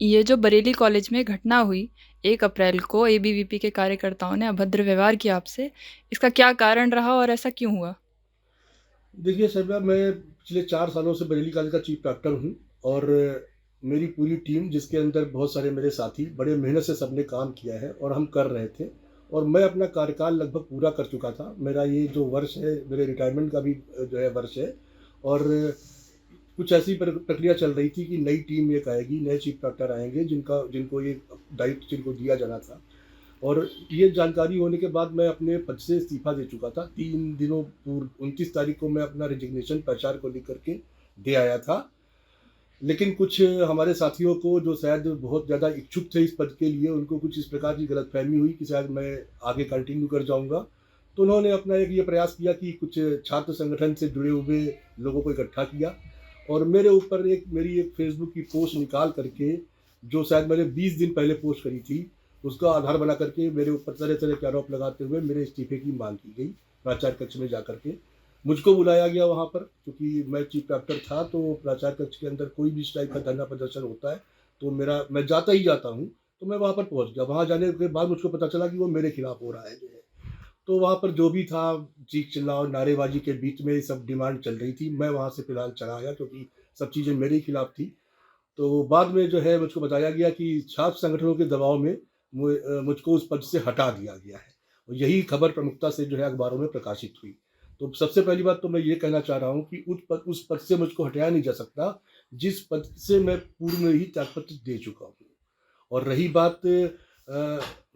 ये जो बरेली कॉलेज में घटना हुई 1 अप्रैल को एबीवीपी के कार्यकर्ताओं ने अभद्र व्यवहार किया आपसे, इसका क्या कारण रहा और ऐसा क्यों हुआ? देखिए सर, मैं पिछले 4 सालों से बरेली कॉलेज का चीफ प्रॉक्टर हूँ और मेरी पूरी टीम जिसके अंदर बहुत सारे मेरे साथी बड़े मेहनत से सबने काम किया है और हम कर रहे थे और मैं अपना कार्यकाल लगभग पूरा कर चुका था। मेरा ये जो वर्ष है, मेरे रिटायरमेंट का भी जो है वर्ष है और कुछ ऐसी प्रक्रिया चल रही थी कि नई टीम एक आएगी, नए चीफ प्रॉक्टर आएँगे जिनको ये दायित्व जिनको दिया जाना था। और ये जानकारी होने के बाद मैं अपने पद से इस्तीफा दे चुका था। 3 दिनों पूर्व 29 तारीख को मैं अपना रेजिग्नेशन प्रचार को लेकर के दे आया था। लेकिन कुछ हमारे साथियों को जो शायद बहुत ज़्यादा इच्छुक थे इस पद के लिए, उनको कुछ इस प्रकार की गलतफ़हमी हुई कि शायद मैं आगे कंटिन्यू कर जाऊँगा। तो उन्होंने अपना एक ये प्रयास किया कि कुछ छात्र संगठन से जुड़े हुए लोगों को इकट्ठा किया और मेरे ऊपर मेरी एक फ़ेसबुक की पोस्ट निकाल करके, जो शायद मैंने 20 दिन पहले पोस्ट करी थी, उसका आधार बना करके मेरे ऊपर तरह-तरह के आरोप लगाते हुए मेरे इस्तीफे की माँग की गई, प्राचार्य कक्ष में जाकर के। मुझको बुलाया गया वहाँ पर, क्योंकि मैं चीफ प्रॉक्टर था, तो प्राचार्य कक्ष के अंदर कोई भी इस टाइप का धरना प्रदर्शन होता है, तो मैं जाता ही जाता हूँ, तो मैं वहाँ पर पहुँच गया। वहाँ जाने के बाद मुझको पता चला कि वो मेरे खिलाफ हो रहा है जो है। तो वहाँ पर जो भी था, चीख-चिल्लाओ, नारेबाज़ी के बीच में ये सब डिमांड चल रही थी। मैं वहाँ से फिलहाल चला आया क्योंकि सब चीज़ें मेरे ही खिलाफ थी। तो बाद में जो है मुझको बताया गया कि छात्र संगठनों के दबाव में मुझको उस पद से हटा दिया गया है और यही खबर प्रमुखता से जो है अखबारों में प्रकाशित हुई। तो सबसे पहली बात तो मैं ये कहना चाह रहा हूँ कि उस पद से मुझको हटाया नहीं जा सकता, जिस पद से मैं पूर्व में ही त्यागपत्र दे चुका हूँ। और रही बात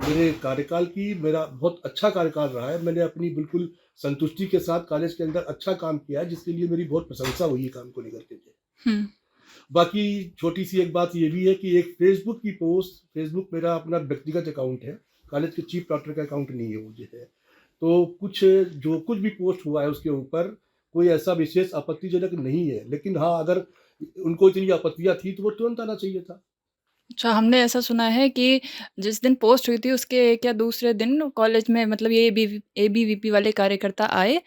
मेरे कार्यकाल की, मेरा बहुत अच्छा कार्यकाल रहा है। मैंने अपनी बिल्कुल संतुष्टि के साथ कॉलेज के अंदर अच्छा काम किया है, जिसके लिए मेरी बहुत प्रशंसा हुई है काम को लेकर के। हुँ। बाकी छोटी-सी एक बात ये भी है कि एक फ़ेसबुक मेरा अपना व्यक्तिगत अकाउंट है, कॉलेज के चीफ प्रॉक्टर का अकाउंट नहीं है वो जो है। तो जो कुछ भी पोस्ट हुआ है उसके ऊपर कोई ऐसा विशेष आपत्तिजनक नहीं है, लेकिन हाँ, अगर उनको इतनी आपत्तियाँ थी तो वो तुरंत आना चाहिए था। अच्छा, हमने ऐसा सुना है कि जिस दिन पोस्ट हुई थी उसके 1 या दूसरे दिन कॉलेज में मतलब ये एबीवीपी वाले कार्यकर्ता आए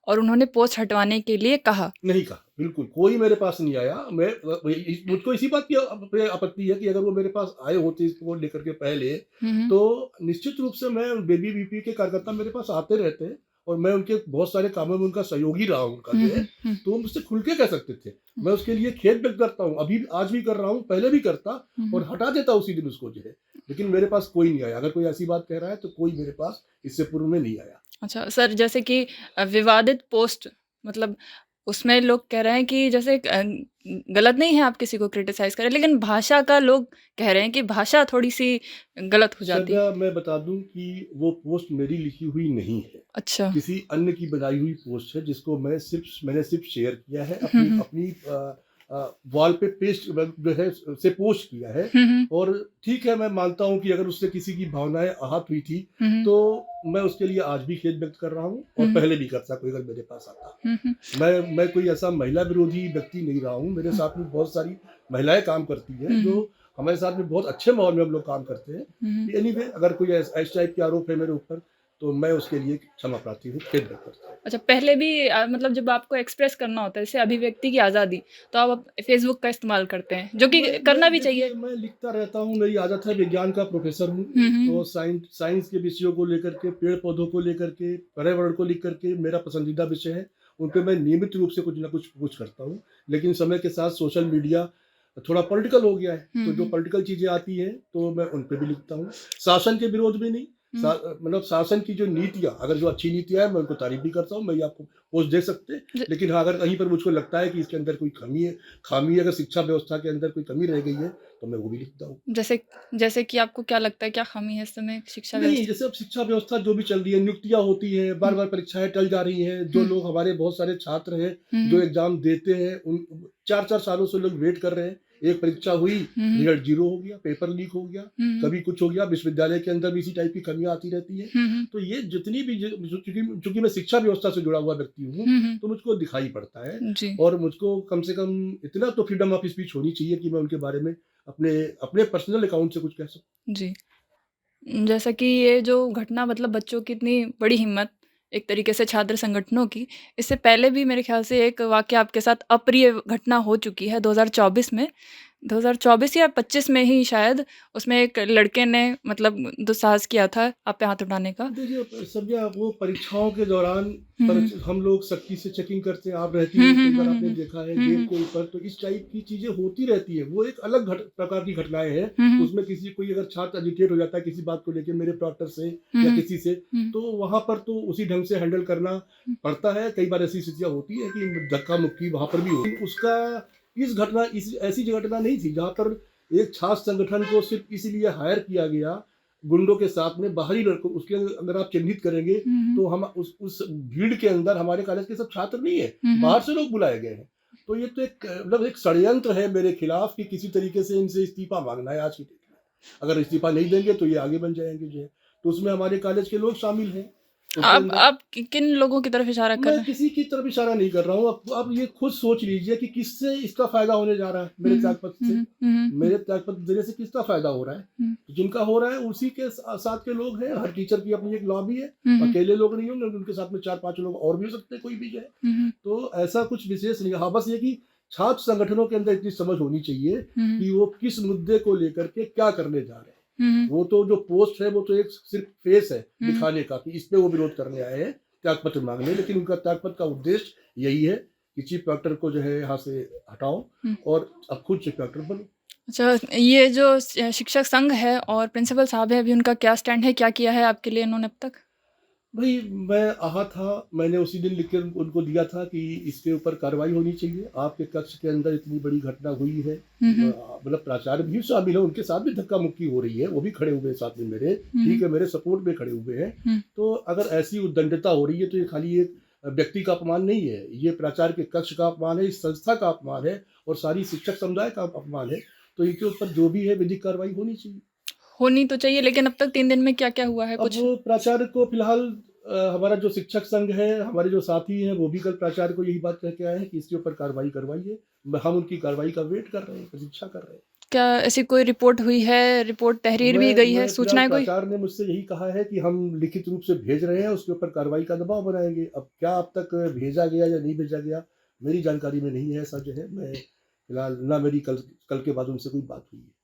और उन्होंने पोस्ट हटवाने के लिए कहा। नहीं कहा, बिल्कुल, कोई मेरे पास नहीं आया। मुझको इसी बात की पे आपत्ति है कि अगर वो मेरे पास आए होते इसको लेकर के पहले, हुँ, हुँ। तो निश्चित रूप से बेबी-बीपी के कार्यकर्ता मेरे पास आते रहते हैं और मैं उनके बहुत सारे कामों में उनका सहयोगी रहा हूँ उनका हुँ, जो है, हुँ, हुँ। तो वो मुझसे खुल के कह सकते थे। हुँ, मैं उसके लिए खेद व्यक्त करता हूँ, अभी आज भी कर रहा हूँ, पहले भी करता हुँ, हुँ। और हटा देता उसी दिन उसको जो है। लेकिन मेरे पास कोई नहीं आया, अगर कोई ऐसी बात कह रहा है तो कोई मेरे पास इससे पूर्व में नहीं आया। अच्छा सर जैसे कि विवादित पोस्ट मतलब उसमें लोग कह रहे हैं कि जैसे गलत नहीं है आप किसी को क्रिटिसाइज़ करें, लेकिन भाषा का लोग कह रहे हैं कि भाषा थोड़ी-सी गलत हो जाती है। सर, मैं बता दूँ कि वो पोस्ट मेरी लिखी हुई नहीं है। अच्छा। किसी अन्य की बनाई हुई पोस्ट है जिसको मैंने सिर्फ़ शेयर किया है, हुँ, अपनी हुँ। अपनी वॉल पे पेस्ट जो है से पोस्ट किया है। हुँ, हुँ। और ठीक है, मैं मानता हूँ कि अगर उससे किसी की भावनाएँ आहत हुई थी, हुँ, हुँ। तो मैं उसके लिए आज भी खेद व्यक्त कर रहा हूँ और हुँ, हुँ। पहले भी करता कोई अगर मेरे पास आता। हुँ, हुँ। मैं कोई ऐसा महिला विरोधी व्यक्ति नहीं रहा हूँ, मेरे हुँ, साथ में बहुत सारी महिलाएँ काम करती हैं, हुँ, हुँ। जो हमारे साथ में बहुत अच्छे माहौल में हम लोग काम करते हैं। हुँ, हुँ। एनीवे, अगर कोई इस टाइप के आरोप है मेरे ऊपर, तो मैं उसके लिए क्षमा प्रार्थी हूँ, खेद व्यक्त करता हूँ। अच्छा पहले भी मतलब जब आपको एक्सप्रेस करना होता है जैसे अभिव्यक्ति की आज़ादी, तो आप फ़ेसबुक का इस्तेमाल करते हैं, जो कि करना भी चाहिए। मैं लिखता रहता हूँ, मेरी आदत है, विज्ञान का प्रोफ़ेसर हूँ, हुँ, तो हुँ। साइंस के विषयों को लेकर के, पेड़-पौधों को लेकर के, पर्यावरण को लेकर के मेरा पसंदीदा विषय है। उन पे मैं नियमित रूप से कुछ न कुछ पोस्ट करता हूँ। लेकिन समय के साथ सोशल मीडिया थोड़ा पॉलिटिकल हो गया है, हुँ, तो जो हुँ। पॉलिटिकल चीज़ें आती हैं, तो मैं उन पे भी लिखता हूँ। शासन के विरोध में नहीं, हुँ। मतलब शासन की जो नीतियाँ, अगर जो अच्छी नीतियाँ हैं, मैं उनको तारीफ़ भी करता हूँ, मैं ये आपको पोस्ट दे सकते। ज लेकिन हाँ, अगर कहीं पर मुझको लगता है कि इसके अंदर कोई खामी है, अगर शिक्षा व्यवस्था के अंदर कोई कमी रह गई है, तो मैं वो भी लिखता हूँ। जैसे जैसे कि आपको क्या लगता है क्या ख़ामी है इस समय शिक्षा नहीं, व्यवस्था? जैसे अब शिक्षा व्यवस्था जो भी चल रही है, नियुक्तियाँ होती हैं, हुँ, बार-बार परीक्षाएँ टल जा रही हैं, जो हुँ, लोग हमारे बहुत सारे छात्र हैं, हुँ, जो हुँ, एग्ज़ाम देते हैं, उन 4-4 सालों से लोग वेट कर रहे हैं। एक परीक्षा हुई, हुँ, हुँ, रिज़ल्ट ज़ीरो हो गया, पेपर लीक हो गया, हुँ, हुँ, कभी कुछ हो गया, विश्वविद्यालय के अंदर भी इसी टाइप की कमियाँ आती रहती हैं। हुँ, हुँ, तो ये जितनी भी चूँकि मैं शिक्षा व्यवस्था से जुड़ा हुआ व्यक्ति हूँ, हुँ, हुँ। तो मुझको दिखाई पड़ता है जी, और मुझको कम से कम इतना तो फ्रीडम ऑफ स्पीच होनी चाहिए कि मैं उनके बारे में अपने अपने पर्सनल अकाउंट से कुछ कह सकूँ। जी। जैसा कि ये जो घटना मतलब बच्चों की इतनी बड़ी हिम्मत, एक तरीके से छात्र संगठनों की, इससे पहले भी मेरे ख़्याल से एक वाक़या आपके साथ अप्रिय घटना हो चुकी है 2024 में, 2024 या 25 में ही शायद उसमें एक लड़के ने मतलब दुस्साहस किया था आप पे हाथ उठाने का। देखिए समझिए आप, वो परीक्षाओं के दौरान हुँ, हम लोग सख्ती से चेकिंग करते हैं, आप रहती हुँ, हैं हुँ, कई बार, हुँ, आपने हुँ, देखा है हुँ, गेट हुँ, के ऊपर, तो इस टाइप की चीजें होती रहती है। वो एक अलग प्रकार की घटनाएं हैं। हुँ, हुँ, उसमें किसी कोई अगर छात्र एजिटेट हो जाता है किसी बात को लेकर मेरे प्रॉक्टर से हुँ, या हुँ, किसी से, हुँ, तो वहां पर तो उसी ढंग से हैंडल करना हुँ, पड़ता है। कई बार ऐसी स्थितियां होती है कि धक्का मुक्की वहां पर भी होती है। उसका इस घटना इस ऐसी घटना नहीं थी जहां पर एक छात्र संगठन को सिर्फ इसीलिए हायर किया गया गुंडों के साथ में, बाहरी लड़कों, उसके अगर आप चिन्हित करेंगे हुँ, तो हम उस भीड़ के अंदर हमारे कॉलेज के सब छात्र नहीं है, हुँ, हुँ, बाहर से लोग बुलाए गए हैं। तो ये तो एक मतलब एक षड्यंत्र है मेरे खिलाफ कि किसी तरीके से इनसे इस्तीफा मांगना है आज की डेट में। अगर इस्तीफा नहीं देंगे तो ये आगे बन जाएंगे जो है। तो उसमें हमारे कॉलेज के लोग शामिल हैं उसके आप अंदर। आप किन लोगों की तरफ इशारा कर मैं रहे हैं? किसी की तरफ इशारा नहीं कर रहा हूँ। अब ये खुद सोच लीजिए कि किससे इसका फायदा होने जा रहा है, मेरे हुँ, हुँ, त्यागपत्र हुँ, से। हुँ, हुँ, हुँ, मेरे त्यागपत्र देने से किसका फायदा हो रहा है? हुँ, तो जिनका हो रहा है उसी के साथ के लोग हैं। हर टीचर की अपनी एक लॉबी है। हुँ, हुँ, अकेले लोग नहीं होंगे, उनके साथ में 4-5 लोग और भी हो सकते हैं, कोई भी जो है। हुँ, हुँ, तो ऐसा कुछ विशेष नहीं है। हाँ, बस ये कि छात्र संगठनों के अंदर इतनी समझ होनी चाहिए हुँ, कि वो किस मुद्दे को लेकर के क्या करने जा रहे हैं। हुँ, वो तो जो पोस्ट है वो तो एक सिर्फ फेस है हुँ, दिखाने का कि इस पे वो विरोध करने आए हैं, त्यागपत्र मांगने। लेकिन उनका त्यागपत्र का उद्देश्य यही है कि चीफ डॉक्टर को जो है यहाँ से हटाओ हुँ। और अब खुद चीफ डॉक्टर बनो। अच्छा, ये जो शिक्षक संघ है और प्रिंसिपल साहब हैं, अभी उनका क्या स्टैंड है? क्या किया है आपके लिए इन्होंने अब तक? भाई मैं आहा था, मैंने उसी दिन लिख के उनको दिया था कि इसके ऊपर कार्रवाई होनी चाहिए। आपके कक्ष के अंदर इतनी बड़ी घटना हुई है, हुँ, हुँ, मतलब प्राचार्य भी शामिल है, उनके साथ भी धक्का मुक्की हो रही है, वो भी खड़े हुए हैं साथ में मेरे, हुँ, ठीक हुँ, है, मेरे सपोर्ट में खड़े हुए हैं। हुँ। तो अगर ऐसी उद्दंडता हो रही है तो ये खाली एक व्यक्ति का अपमान नहीं है, ये प्राचार्य के कक्ष का अपमान है, इस संस्था का अपमान है और सारी शिक्षक समुदाय का अपमान है। तो इनके ऊपर जो भी है विधिक कार्रवाई होनी चाहिए। होनी तो चाहिए, लेकिन अब तक 3 दिन में क्या-क्या हुआ है अब कुछ? प्राचार्य को फिलहाल हमारा जो शिक्षक संघ है, हमारे जो साथी हैं, वो भी कल प्राचार्य को यही बात कह के आए हैं कि इसके ऊपर कार्रवाई करवाइए। हम उनकी कार्रवाई का वेट कर रहे हैं, प्रतीक्षा कर रहे हैं। क्या ऐसी कोई रिपोर्ट हुई है? रिपोर्ट तहरीर भी गई है, मैं फिलहाल सूचनाएँ कोई? प्राचार्य ने मुझसे यही कहा है कि हम लिखित रूप से भेज रहे हैं, उसके ऊपर कार्रवाई का दबाव बनाएँगे। अब क्या अब तक भेजा गया या नहीं भेजा गया, मेरी जानकारी में नहीं है ऐसा जो है। मैं फिलहाल ना मेरी कल कल के बाद उनसे कोई बात हुई है।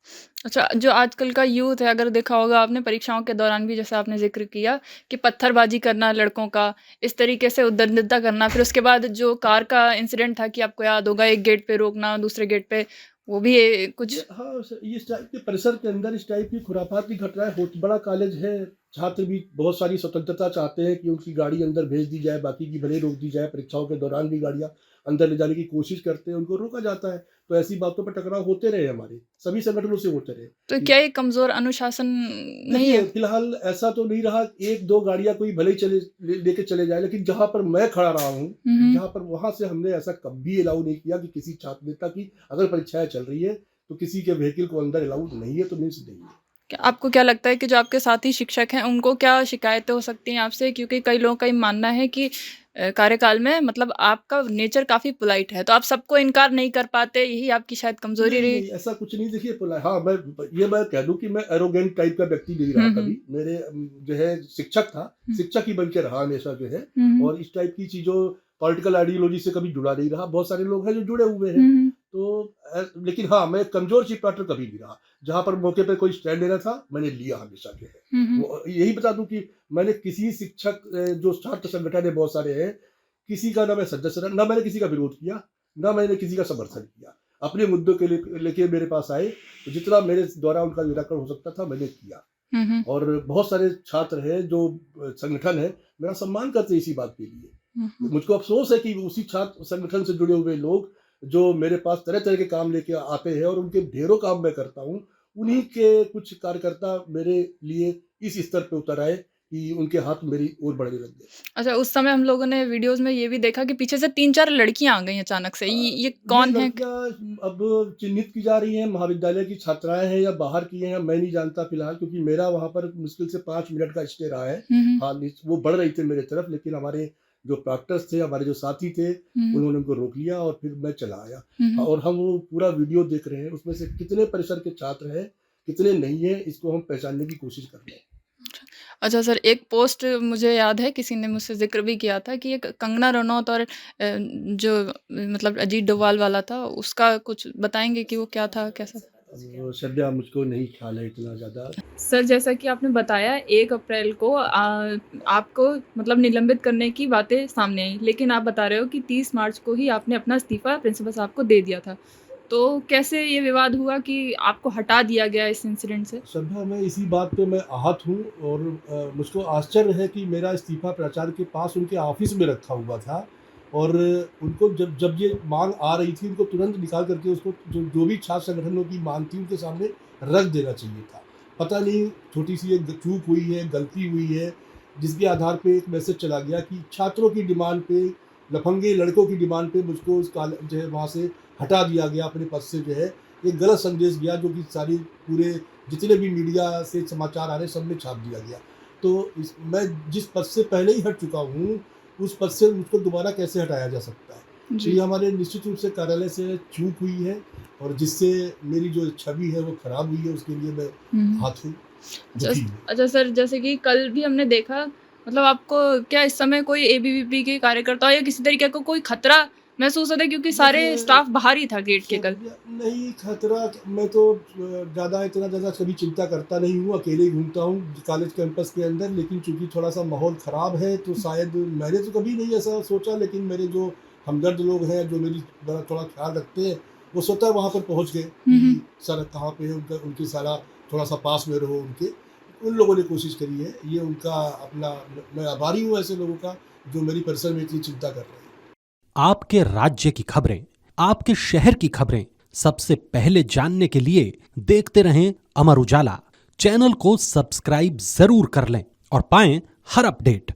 अच्छा, जो आजकल का यूथ है, अगर देखा होगा आपने परीक्षाओं के दौरान भी जैसा आपने ज़िक्र किया कि पत्थरबाजी करना लड़कों का, इस तरीके से उद्दंडता करना, फिर उसके बाद जो कार का इंसिडेंट था कि आपको याद होगा, एक गेट पे रोकना, दूसरे गेट पे वो भी कुछ। ये हाँ, ये इस टाइप के परिसर के अंदर इस टाइप की खुरापात की घटनाएँ होती, बड़ा कॉलेज है, छात्र भी बहुत सारी स्वतंत्रता चाहते हैं कि उनकी गाड़ी अंदर भेज दी जाए, बाकी की भले रोक दी जाए। परीक्षाओं के दौरान भी गाड़ियाँ अंदर ले जाने की कोशिश करते हैं, उनको रोका जाता है। तो ऐसी बातों पर टकराव होते रहे हमारे, सभी संगठनों से होते रहे। तो कि क्या ये कमज़ोर अनुशासन नहीं देखिए, है? फिलहाल ऐसा तो नहीं रहा, 1-2 गाड़ियाँ कोई भले ही लेके चले जाए, लेकिन जहाँ पर मैं खड़ा रहा हूँ, हुँ, हुँ। जहाँ पर, वहाँ से हमने ऐसा कभी अलाउ नहीं किया कि किसी छात्र नेता की अगर परीक्षाएँ चल रही है, तो किसी के व्हीकल को अंदर अलाउड नहीं है, तो मीन्स नहीं है। क्या आपको क्या लगता है कि जो आपके साथी शिक्षक हैं, उनको क्या शिकायतें हो सकती हैं आपसे? क्योंकि कई लोगों का ये मानना है कि कार्यकाल में मतलब आपका नेचर काफ़ी पोलाइट है, तो आप सबको इनकार नहीं कर पाते, यही आपकी शायद कमज़ोरी नहीं, रही। नहीं, ऐसा कुछ नहीं। देखिए हाँ, मैं कह दूँ कि मैं एरोगेंट टाइप का व्यक्ति नहीं रहा हुँ, हुँ। कभी। मेरे जो है शिक्षक था, हुँ, शिक्षक ही बन के रहा हमेशा जो है। हुँ, हुँ, और इस टाइप की चीज़ों, पॉलिटिकल आइडियोलॉजी से कभी जुड़ा नहीं रहा। बहुत सारे लोग हैं जो जुड़े हुए हैं। हुँ, हुँ, तो लेकिन हाँ, मैं कमज़ोर चीफ डॉक्टर कभी नहीं रहा। जहाँ पर मौके पे कोई स्टैंड लेना था, मैंने लिया हमेशा जो है। हुँ, हुँ। वो यही बता दूँ कि मैंने किसी शिक्षक जो छात्र संगठन है बहुत सारे हैं, किसी का ना मैं सदस्य रहा, ना मैंने किसी का विरोध किया, ना मैंने किसी का समर्थन किया। अपने मुद्दों के लिए लेके मेरे पास आए, तो जितना मेरे द्वारा उनका निराकरण हो सकता था मैंने किया। हुँ, हुँ, और बहुत सारे छात्र हैं जो संगठन है, मेरा सम्मान करते हैं इसी बात के लिए। हुँ, हुँ। मुझको अफ़सोस है कि उसी छात्र संगठन से जुड़े हुए लोग जो मेरे पास तरह-तरह के काम लेके आते हैं और उनके ढेरों काम मैं करता हूँ, उन्हीं के कुछ कार्यकर्ता मेरे लिए इस स्तर पे उतर आए कि उनके हाथ मेरी ओर बढ़ने लग गए। अच्छा, उस समय हम लोगों ने वीडियोज़ में ये भी देखा कि पीछे से 3-4 लड़कियाँ आ गई अचानक से। ये ये कौन है? लड़कियाँ अब चिन्हित की जा रही हैं, महाविद्यालय की छात्राएँ हैं या बाहर की हैं, मैं नहीं जानता फिलहाल, क्योंकि मेरा वहाँ पर मुश्किल से 5 मिनट का स्टे रहा है। हुँ, हुँ, हाँ, वो बढ़ रही थी मेरे तरफ, लेकिन हमारे जो प्रॉक्टर्स थे, हमारे जो साथी थे, हुँ, उन्होंने उनको रोक लिया और फिर मैं चला आया। हुँ, हाँ, हुँ। और हम वो पूरा वीडियो देख रहे हैं, उसमें से कितने परिसर के छात्र हैं, कितने नहीं हैं, इसको हम पहचानने की कोशिश कर रहे हैं। अच्छा सर, एक पोस्ट मुझे याद है किसी ने मुझसे ज़िक्र भी किया था कि एक कंगना रनौत और जो मतलब अजीत डोभाल वाला था, उसका कुछ बताएँगे कि वो क्या था? कैसा था? वो शब्या मुझको नहीं ख्याल है इतना ज़्यादा। सर, जैसा कि आपने बताया 1 अप्रैल को आपको मतलब निलंबित करने की बातें सामने आई, लेकिन आप बता रहे हो कि 30 मार्च को ही आपने अपना इस्तीफ़ा प्रिंसिपल साहब को दे दिया था। तो कैसे ये विवाद हुआ कि आपको हटा दिया गया इस इंसिडेंट से? श्रद्धा, मैं इसी बात पे मैं आहत हूँ और मुझको आश्चर्य है कि मेरा इस्तीफ़ा प्राचार्य के पास उनके ऑफ़िस में रखा हुआ था और उनको जब जब ये माँग आ रही थी, उनको तुरंत निकाल करके उसको जो भी छात्र संगठनों की माँग थी, उनके सामने रख देना चाहिए था। पता नहीं छोटी-सी एक चूक हुई है, गलती हुई है, जिसके आधार पे एक मैसेज चला गया कि छात्रों की डिमांड पे, लफंगे लड़कों की डिमांड पे मुझको उस जो है वहाँ से हटा दिया गया, अपने पद से जो है। एक गलत संदेश गया जो कि सारी पूरे जितने भी मीडिया से समाचार आ रहे सब में छाप दिया गया। तो मैं जिस पद से पहले ही हट चुका हूँ, उस पद से मुझको दोबारा कैसे हटाया जा सकता है? तो जी। ये हमारे निश्चित रूप से कार्यालय से चूक हुई है और जिससे मेरी जो छवि है वो खराब हुई है, उसके लिए मैं हुँ। आहत हूँ, दुखी जस हूँ। अच्छा सर, जैसे कि कल भी हमने देखा मतलब आपको क्या इस समय कोई एबीवीपी के कार्यकर्ता या किसी तरीके का कोई खतरा महसूस होता है क्योंकि सारे देखिए स्टाफ बाहर ही था गेट के कल? नहीं खतरा, मैं तो इतना ज़्यादा कभी चिंता करता नहीं हूँ, अकेले ही घूमता हूँ कॉलेज कैंपस के अंदर, लेकिन चूँकि थोड़ा-सा माहौल ख़राब है तो शायद मैंने तो कभी नहीं ऐसा सोचा, लेकिन मेरे जो हमदर्द लोग हैं, जो मेरी मेरा थोड़ा ख़्याल रखते हैं, वो स्वतः वहाँ पर पहुँच गए हुँ, हुँ। कि सर कहाँ पे है उनका, उनकी साला थोड़ा-सा पास में रहो उनके। उन लोगों ने कोशिश करी है, ये उनका अपना, मैं आभारी हूँ ऐसे लोगों का, जो मेरी परिसर में इतनी चिंता कर रहे हैं। आपके राज्य की खबरें, आपके शहर की खबरें सबसे पहले जानने के लिए देखते रहें अमर उजाला। चैनल को सब्सक्राइब जरूर कर लें और पाएं हर अपडेट।